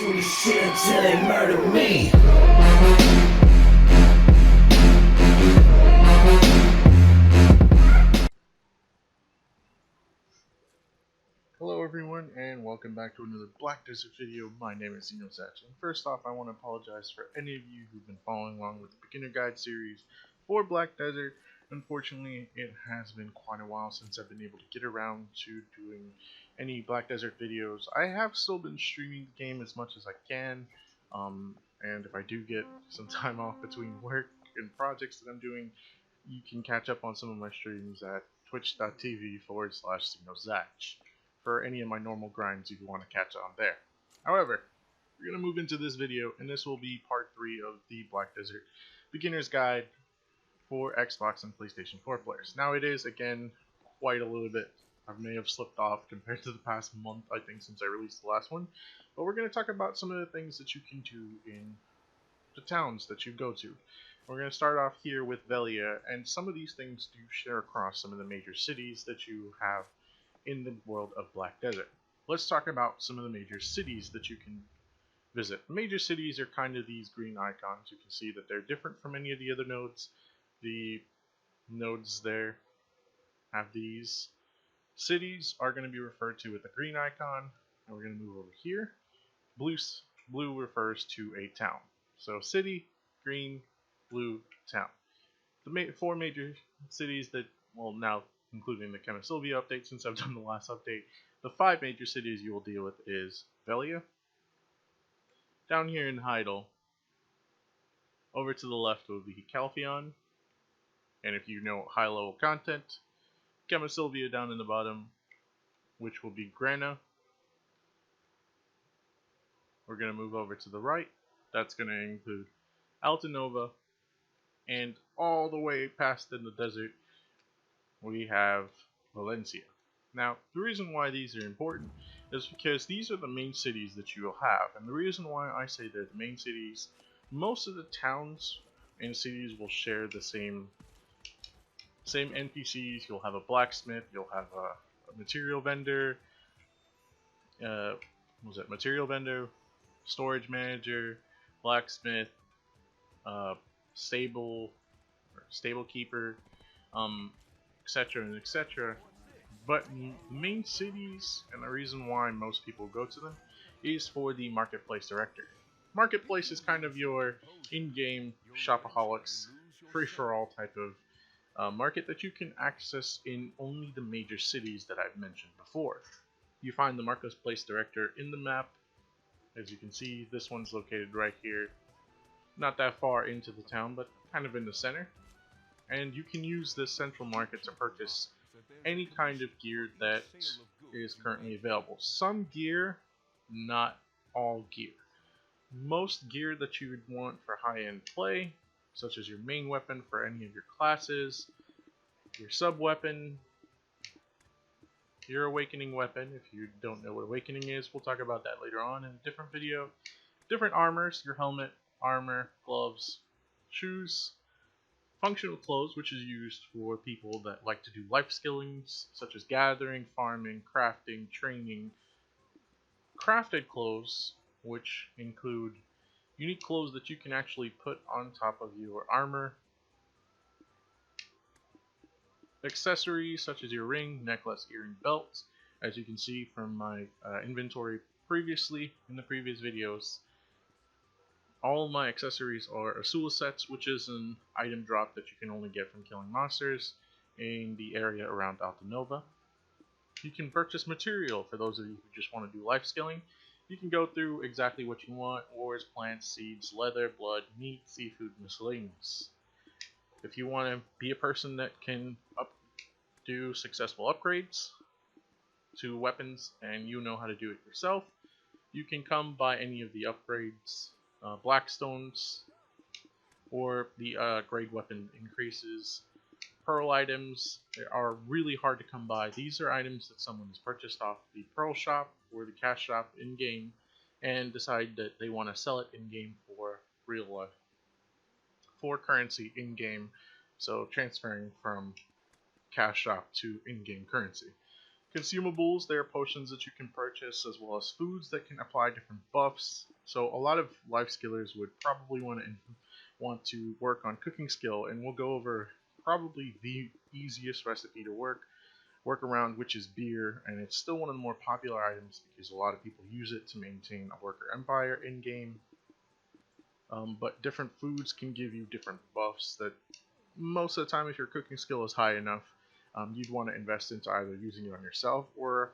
Do this shit until they murder me. Hello everyone, and welcome back to another Black Desert video. My name is Xenosatch, and first off I want to apologize for any of you who've been following along with the beginner guide series for Black Desert. Unfortunately, it has been quite a while since I've been able to get around to doing any Black Desert videos. I have still been streaming the game as much as I can, and if I do get some time off between work and projects that I'm doing, you can catch up on some of my streams at twitch.tv/Xenosatch for any of my normal grinds if you want to catch on there. However, we're going to move into this video, and this will be part 3 of the Black Desert Beginner's Guide for Xbox and PlayStation 4 players. Now it is, again, quite a little bit. I may have slipped off compared to the past month, I think, since I released the last one. But we're going to talk about some of the things that you can do in the towns that you go to. We're going to start off here with Velia, and some of these things do share across some of the major cities that you have in the world of Black Desert. Let's talk about some of the major cities that you can visit. Major cities are kind of these green icons. You can see that they're different from any of the other nodes. The nodes there have these. Cities are going to be referred to with a green icon, and we're going to move over here. Blue refers to a town. So city, green, blue, town. The 4 major cities that, well, now including the Sylvia update since I've done the last update, the 5 major cities you will deal with is Velia, down here in Heidel, over to the left will be Calpheon, and if you know high level content, Sylvia down in the bottom, which will be Grana. We're going to move over to the right, that's going to include Altanova, and all the way past in the desert we have Valencia. Now, the reason why these are important is because these are the main cities that you will have, and the reason why I say they're the main cities, most of the towns and cities will share the same NPCs. You'll have a blacksmith, you'll have a material vendor, storage manager, blacksmith, stable keeper, etc. and etc. But the main cities, and the reason why most people go to them, is for the marketplace director. Marketplace is kind of your in-game shopaholics, free-for-all type of market that you can access in only the major cities that I've mentioned before. You find the marketplace director in the map. As you can see, this one's located right here, not that far into the town, but kind of in the center. And you can use this central market to purchase any kind of gear that is currently available. Some gear, not all gear. Most gear that you would want for high-end play, such as your main weapon for any of your classes, your sub-weapon, your awakening weapon. If you don't know what awakening is, we'll talk about that later on in a different video. Different armors, your helmet, armor, gloves, shoes, functional clothes, which is used for people that like to do life skillings, such as gathering, farming, crafting, training. Crafted clothes, which include unique clothes that you can actually put on top of your armor. Accessories, such as your ring, necklace, earring, belt. As you can see from my inventory previously in the previous videos, all of my accessories are Asula sets, which is an item drop that you can only get from killing monsters in the area around Altanova. You can purchase material for those of you who just want to do life skilling. You can go through exactly what you want: ores, plants, seeds, leather, blood, meat, seafood, miscellaneous. If you want to be a person that can do successful upgrades to weapons and you know how to do it yourself, you can come by any of the upgrades, Blackstones, or the grade weapon increases. Pearl items are really hard to come by. These are items that someone has purchased off the Pearl shop or the cash shop in game and decide that they want to sell it in game for real life, for currency in game. So transferring from cash shop to in game currency. Consumables, there are potions that you can purchase, as well as foods that can apply different buffs. So a lot of life skillers would probably want to work on cooking skill, and we'll go over probably the easiest recipe to work around, which is beer, and it's still one of the more popular items because a lot of people use it to maintain a worker empire in game. But different foods can give you different buffs that most of the time, if your cooking skill is high enough, you'd want to invest into either using it on yourself or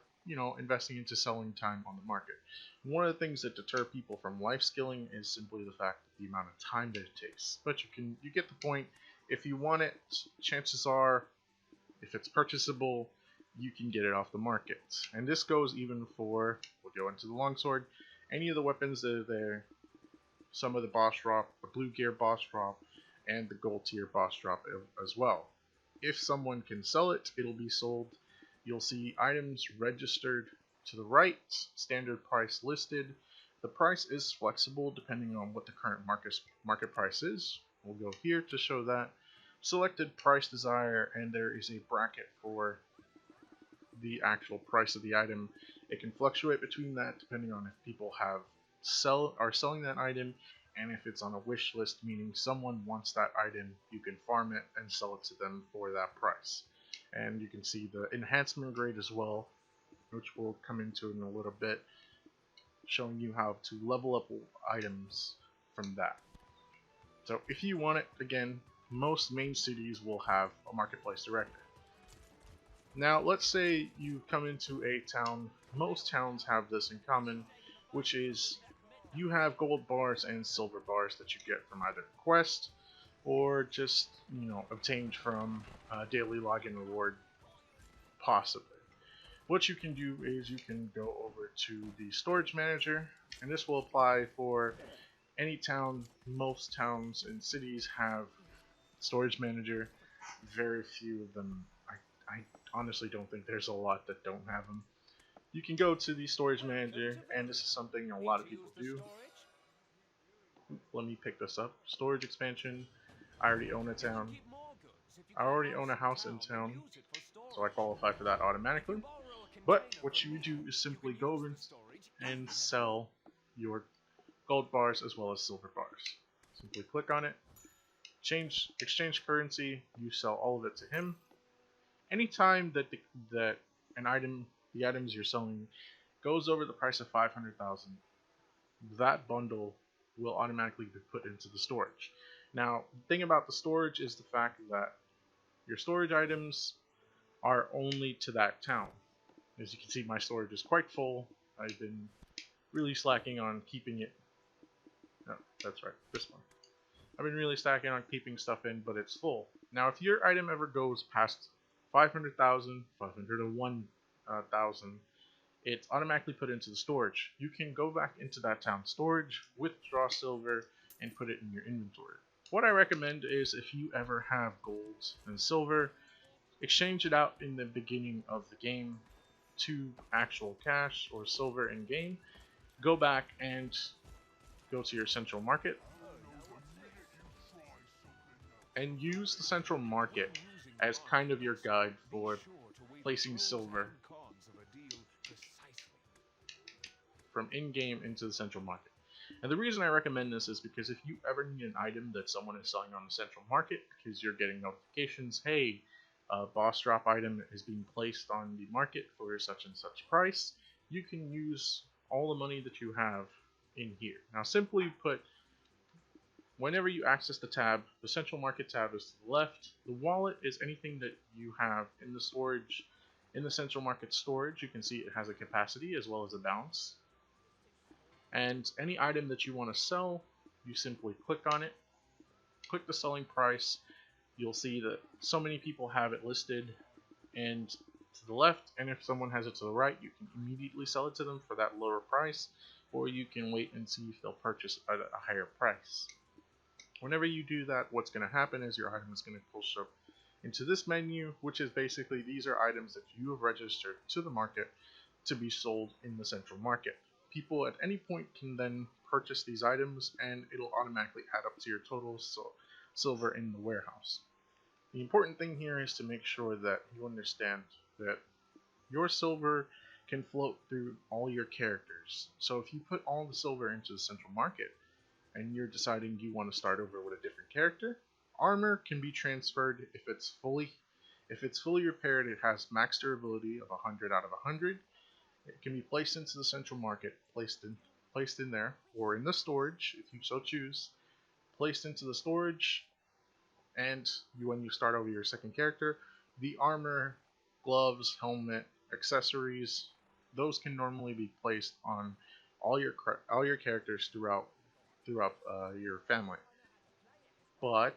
investing into selling time on the market. One of the things that deter people from life skilling is simply the fact that the amount of time that it takes. But you get the point. If you want it, chances are, if it's purchasable, you can get it off the market. And this goes even for, we'll go into the longsword, any of the weapons that are there, some of the boss drop, the blue gear boss drop, and the gold tier boss drop as well. If someone can sell it, it'll be sold. You'll see items registered to the right, standard price listed. The price is flexible depending on what the current market price is. We'll go here to show that. Selected price desire, and there is a bracket for the actual price of the item. It can fluctuate between that depending on if people are selling that item, and if it's on a wish list, meaning someone wants that item, you can farm it and sell it to them for that price. And you can see the enhancement grade as well, which we'll come into in a little bit, showing you how to level up items from that. So if you want it, again, most main cities will have a marketplace director. Now let's say you come into a town. Most towns have this in common, which is you have gold bars and silver bars that you get from either quest or just obtained from daily login reward, possibly. What you can do is you can go over to the storage manager, and this will apply for any town. Most towns and cities have storage manager. Very few of them. I honestly don't think there's a lot that don't have them. You can go to the storage manager, and this is something a lot of people do. Let me pick this up. Storage expansion. I already own a town. I already own a house in town, so I qualify for that automatically. But what you do is simply go in and sell your gold bars as well as silver bars. Simply click on it, exchange currency, you sell all of it to him. Anytime that the items you're selling goes over the price of 500,000, that bundle will automatically be put into the storage. Now, the thing about the storage is the fact that your storage items are only to that town. As you can see, my storage is quite full. I've been really slacking on keeping it. No, that's right, this one. I've been really stacking on keeping stuff in, but it's full. Now, if your item ever goes past 500,000, 501,000, it's automatically put into the storage. You can go back into that town storage, withdraw silver, and put it in your inventory. What I recommend is if you ever have gold and silver, exchange it out in the beginning of the game to actual cash or silver in game. Go back and go to your central market and use the central market as kind of your guide for placing silver from in-game into the central market. And the reason I recommend this is because if you ever need an item that someone is selling on the central market, because you're getting notifications, hey, a boss drop item is being placed on the market for such and such price, you can use all the money that you have in here. Now, simply put, whenever you access the tab, the central market tab is to the left. The wallet is anything that you have in the storage, in the central market storage. You can see it has a capacity as well as a balance. And any item that you want to sell, you simply click on it, click the selling price. You'll see that so many people have it listed and to the left, and if someone has it to the right, you can immediately sell it to them for that lower price, or you can wait and see if they'll purchase at a higher price. Whenever you do that, what's going to happen is your item is going to push up into this menu, which is basically these are items that you have registered to the market to be sold in the central market. People at any point can then purchase these items, and it'll automatically add up to your total silver in the warehouse. The important thing here is to make sure that you understand that your silver can float through all your characters. So if you put all the silver into the central market and you're deciding you want to start over with a different character, armor can be transferred if it's fully repaired. It has max durability of 100 out of 100. It can be placed into the central market, placed in there, or in the storage if you so choose. Placed into the storage, and when you start over your second character, the armor, gloves, helmet, accessories, those can normally be placed on all your characters throughout your family. But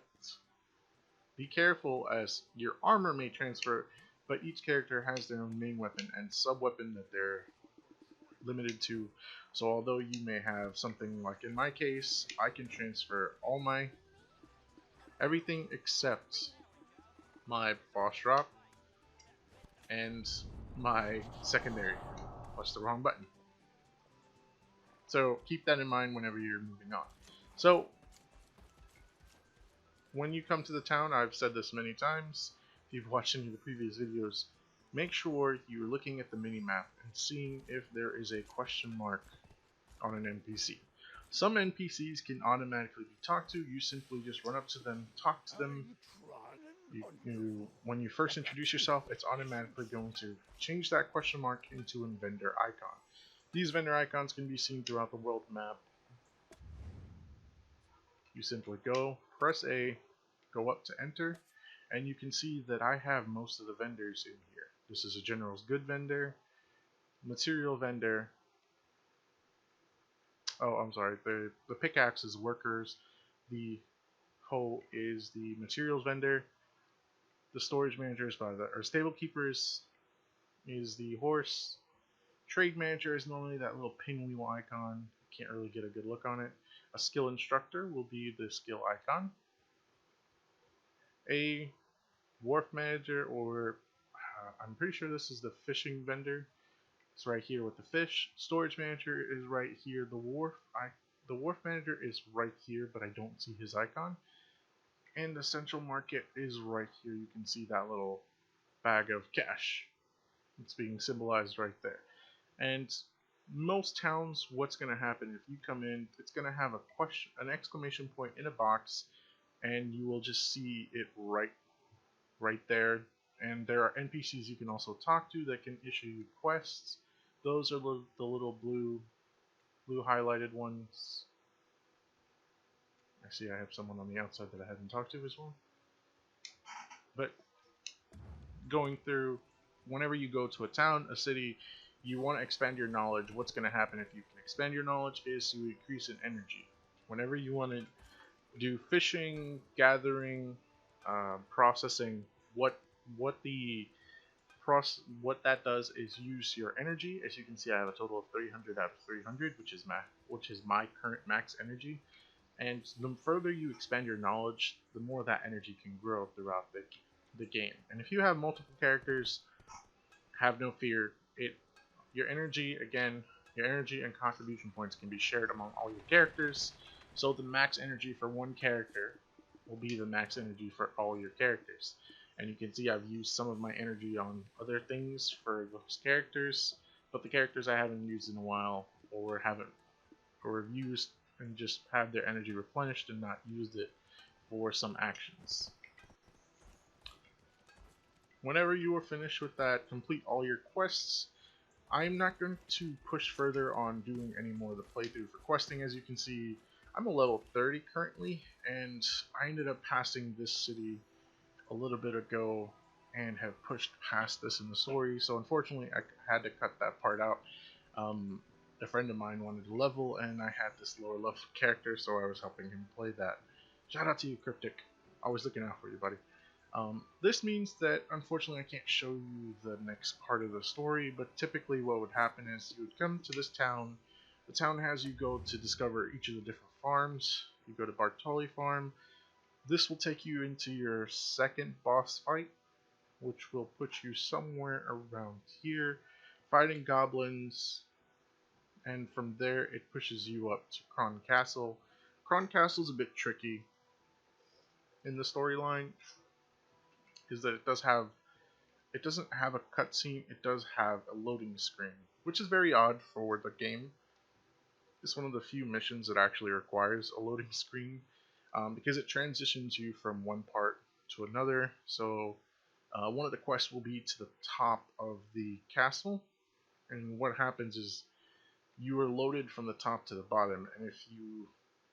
be careful, as your armor may transfer, but each character has their own main weapon and sub weapon that they're limited to. So although you may have something like in my case, I can transfer all my everything except my boss drop and my secondary. Push the wrong button. So keep that in mind whenever you're moving on. So when you come to the town, I've said this many times, if you've watched any of the previous videos, make sure you're looking at the mini-map and seeing if there is a question mark on an NPC. Some NPCs can automatically be talked to. You simply just run up to them, talk to them. When you first introduce yourself, it's automatically going to change that question mark into a vendor icon. These vendor icons can be seen throughout the world map. You simply go, press A, go up to enter, and you can see that I have most of the vendors in here. This is a general's good vendor, material vendor. Oh, I'm sorry. The pickaxe is workers. The hoe is the materials vendor. The storage manager is by the or stable keepers is the horse. Trade manager is normally that little pinwheel icon. Can't really get a good look on it. A skill instructor will be the skill icon. A wharf manager, or I'm pretty sure this is the fishing vendor. It's right here with the fish. Storage manager is right here. The wharf manager is right here, but I don't see his icon. And the central market is right here. You can see that little bag of cash. It's being symbolized right there. And most towns, what's going to happen if you come in, it's going to have a question, an exclamation point in a box, and you will just see it right there. And there are NPCs you can also talk to that can issue you quests. Those are the little blue highlighted ones. I see I have someone on the outside that I haven't talked to as well. But going through, whenever you go to a town, a city, you want to expand your knowledge. What's going to happen if you can expand your knowledge is you increase in energy. Whenever you want to do fishing, gathering, processing, what the what that does is use your energy. As you can see, I have a total of 300 out of 300, which is my current max energy. And the further you expand your knowledge, the more that energy can grow throughout the game. And if you have multiple characters, have no fear. Your energy and contribution points can be shared among all your characters. So the max energy for one character will be the max energy for all your characters. And you can see I've used some of my energy on other things for those characters, but the characters I haven't used in a while or used and just have their energy replenished and not used it for some actions. Whenever you are finished with that, complete all your quests. I'm not going to push further on doing any more of the playthrough for questing. As you can see, I'm a level 30 currently, and I ended up passing this city a little bit ago and have pushed past this in the story, so unfortunately I had to cut that part out. A friend of mine wanted to level, and I had this lower level character, so I was helping him play that. Shout out to you, Cryptic. Always looking out for you, buddy. This means that unfortunately I can't show you the next part of the story, but typically what would happen is you would come to this town. The town has you go to discover each of the different farms. You go to Bartoli Farm. This will take you into your second boss fight, which will put you somewhere around here, fighting goblins, and from there it pushes you up to Kron Castle. Kron Castle is a bit tricky in the storyline, is that it does have it doesn't have a cutscene, it does have a loading screen, which is very odd for the game. It's one of the few missions that actually requires a loading screen, because it transitions you from one part to another. So one of the quests will be to the top of the castle, and what happens is you are loaded from the top to the bottom, and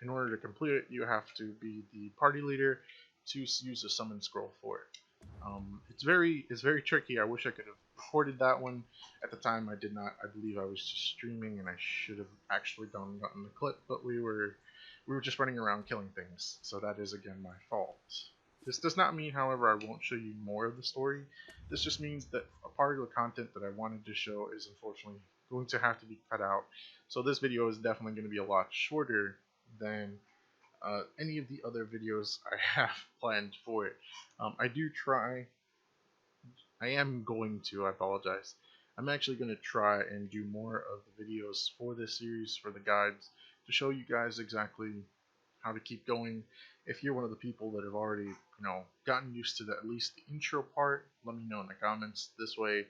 in order to complete it, you have to be the party leader to use the summon scroll for it. It's very tricky. I wish I could have recorded that one. At the time, I did not. I believe I was just streaming, and I should have actually gotten the clip. But we were just running around killing things. So that is again my fault. This does not mean, however, I won't show you more of the story. This just means that a part of the content that I wanted to show is unfortunately going to have to be cut out. So this video is definitely going to be a lot shorter than any of the other videos I have planned for it. I am going to, I apologize. I'm actually going to try and do more of the videos for this series, for the guides, to show you guys exactly how to keep going. If you're one of the people that have already, gotten used to at least the intro part, let me know in the comments. This way,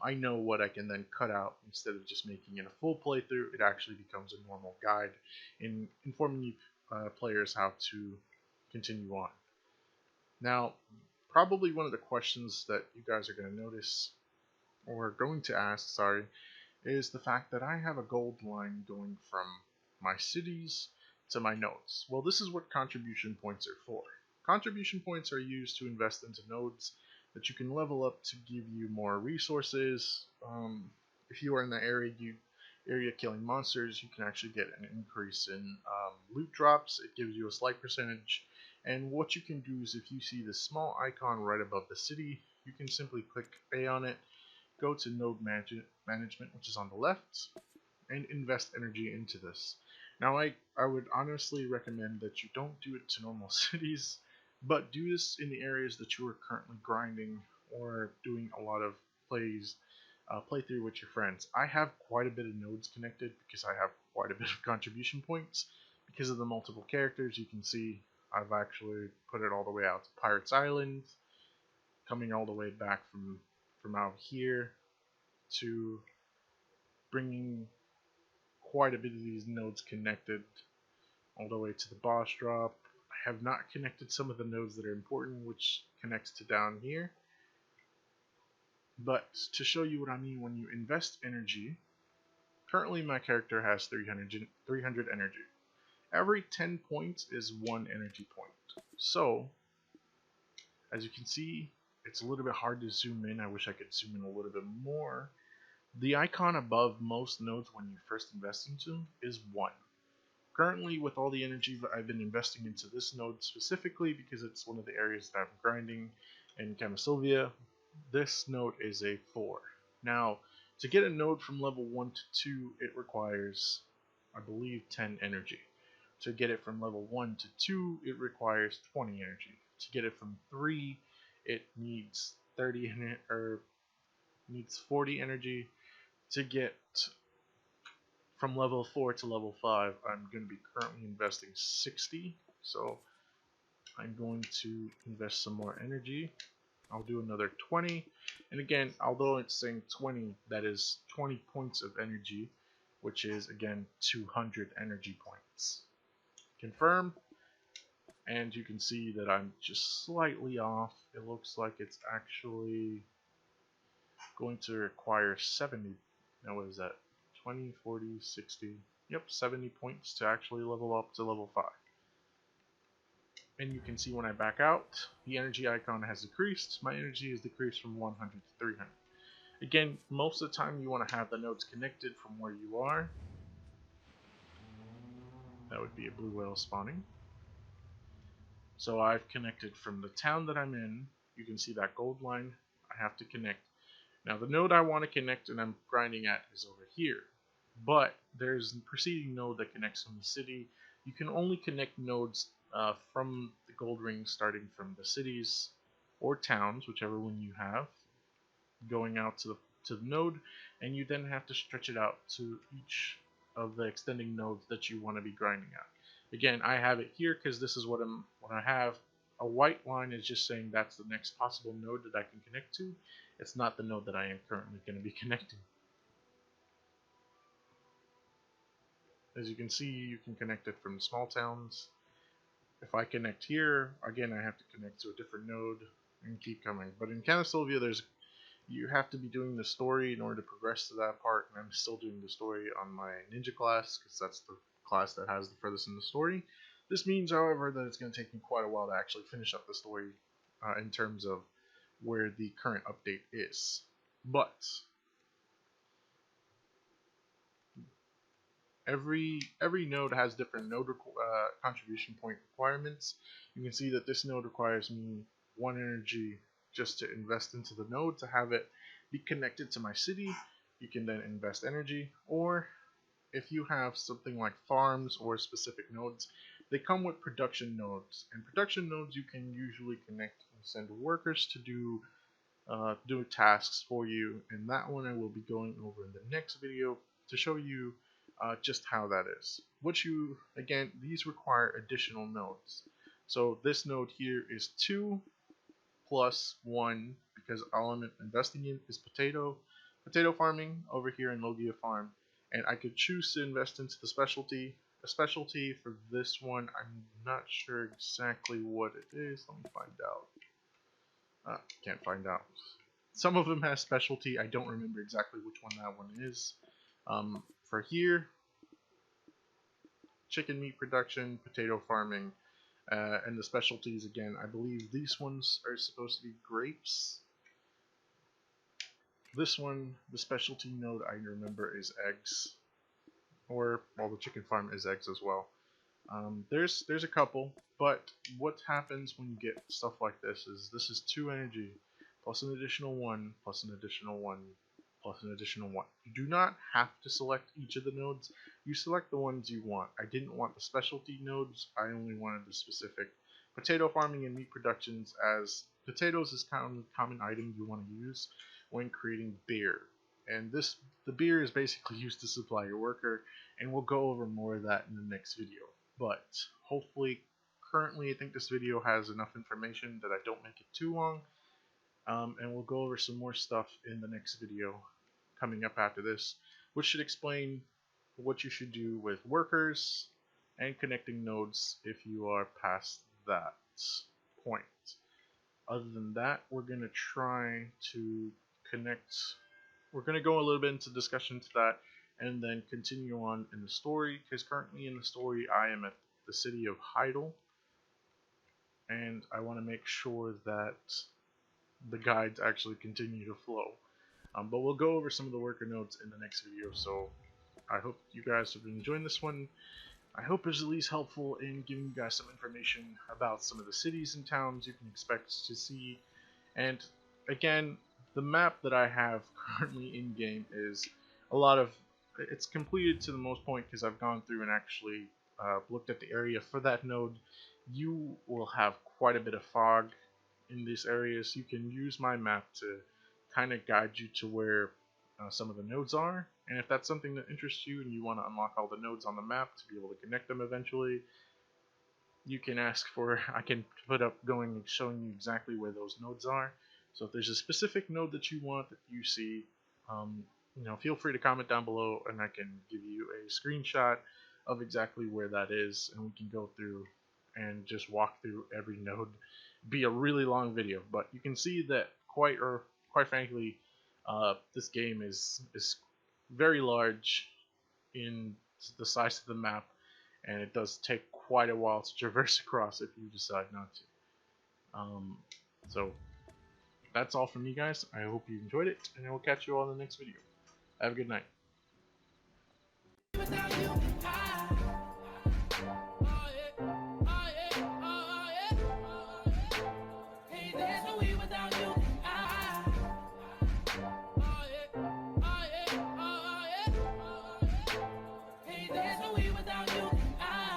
I know what I can then cut out instead of just making it a full playthrough. It actually becomes a normal guide in informing you players how to continue on. Now, probably one of the questions that you guys are going to notice, or going to ask, sorry, is the fact that I have a gold line going from my cities to my nodes. Well, this is what contribution points are for. Contribution points are used to invest into nodes that you can level up to give you more resources. If you are in the area killing monsters, you can actually get an increase in loot drops. It gives you a slight percentage. And what you can do is, if you see this small icon right above the city, you can simply click A on it, go to node management, which is on the left, and invest energy into this. Now, I would honestly recommend that you don't do it to normal cities, but do this in the areas that you are currently grinding or doing a lot of playthrough with your friends. I have quite a bit of nodes connected because I have quite a bit of contribution points. Because of the multiple characters, you can see I've actually put it all the way out to Pirates Island, coming all the way back from out here to bringing quite a bit of these nodes connected all the way to the boss drop. I have not connected some of the nodes that are important, which connects to down here. But to show you what I mean, when you invest energy, currently my character has 300 energy. Every 10 points is 1 energy point. So, as you can see, it's a little bit hard to zoom in. I wish I could zoom in a little bit more. The icon above most nodes when you first invest into them is 1. Currently, with all the energy that I've been investing into this node specifically, because it's one of the areas that I'm grinding in Camisylvia, this node is a 4. Now, to get a node from level 1 to 2, it requires, I believe, 10 energy. To get it from level 1 to 2, it requires 20 energy. To get it from 3, it needs 40 energy. To get from level 4 to level 5, I'm going to be currently investing 60. So I'm going to invest some more energy. I'll do another 20. And again, although it's saying 20, that is 20 points of energy, which is again 200 energy points. Confirm. And you can see that I'm just slightly off. It looks like it's actually going to require 70. Now what is that? 20, 40, 60. Yep, 70 points to actually level up to level 5. And you can see when I back out, the energy icon has decreased. My energy has decreased from 100 to 300. Again, most of the time you want to have the nodes connected from where you are. That would be a blue whale spawning. So I've connected from the town that I'm in. You can see that gold line. I have to connect. Now the node I want to connect and I'm grinding at is over here. But there's a preceding node that connects from the city. You can only connect nodes from the gold ring starting from the cities or towns, whichever one you have, going out to the node, and you then have to stretch it out to each of the extending nodes that you want to be grinding at. Again, I have it here because this is what I have. A white line is just saying that's the next possible node that I can connect to, It's not the node that I am currently going to be connecting. As you can see, you can connect it from small towns. If I connect here, again, I have to connect to a different node and keep coming. But in Canastolvia, you have to be doing the story in order to progress to that part, and I'm still doing the story on my ninja class, because that's the class that has the furthest in the story. This means, however, that it's going to take me quite a while to actually finish up the story in terms of where the current update is. But every node has different node contribution point requirements. You can see that this node requires me 1 energy just to invest into the node to have it be connected to my city. You can then invest energy, or if you have something like farms or specific nodes, they come with production nodes, and production nodes you can usually connect and send workers to do tasks for you, and that one I will be going over in the next video to show you just how that is. Again, these require additional nodes. So this node here is 2 plus 1, because all I'm investing in is potato farming over here in Logia Farm, and I could choose to invest into the specialty. A specialty for this one, I'm not sure exactly what it is. Let me find out. Can't find out. Some of them have specialty. I don't remember exactly which one that one is. For here, chicken meat production, potato farming, and the specialties again. I believe these ones are supposed to be grapes. This one, the specialty node I remember is eggs, or well, the chicken farm is eggs as well. There's a couple, but what happens when you get stuff like this is 2 energy plus an additional 1 plus an additional 1 plus an additional 1. You do not have to select each of the nodes. You select the ones you want. I didn't want the specialty nodes. I only wanted the specific potato farming and meat productions, as potatoes is kind of a common item you want to use when creating beer. And the beer is basically used to supply your worker, and we'll go over more of that in the next video. But hopefully, currently I think this video has enough information that I don't make it too long, and we'll go over some more stuff in the next video coming up after this, which should explain what you should do with workers and connecting nodes if you are past that point. Other than that, we're going to try to connect. We're going to go a little bit into discussion to that, and then continue on in the story, because currently in the story I am at the city of Heidel, and I want to make sure that the guides actually continue to flow. But we'll go over some of the worker nodes in the next video, so I hope you guys have been enjoying this one. I hope it's at least helpful in giving you guys some information about some of the cities and towns you can expect to see. And again, the map that I have currently in game is it's completed to the most point, because I've gone through and actually looked at the area for that node. You will have quite a bit of fog in these areas. You can use my map to kind of guide you to where some of the nodes are, and if that's something that interests you and you want to unlock all the nodes on the map to be able to connect them eventually, you can ask for, I can put up going and showing you exactly where those nodes are. So if there's a specific node that you want that you see, feel free to comment down below, and I can give you a screenshot of exactly where that is, and we can go through and just walk through every node. Be a really long video, but you can see that quite frankly, this game is very large in the size of the map, and it does take quite a while to traverse across if you decide not to. So that's all from me, guys. I hope you enjoyed it, and I will catch you all in the next video. Have a good night.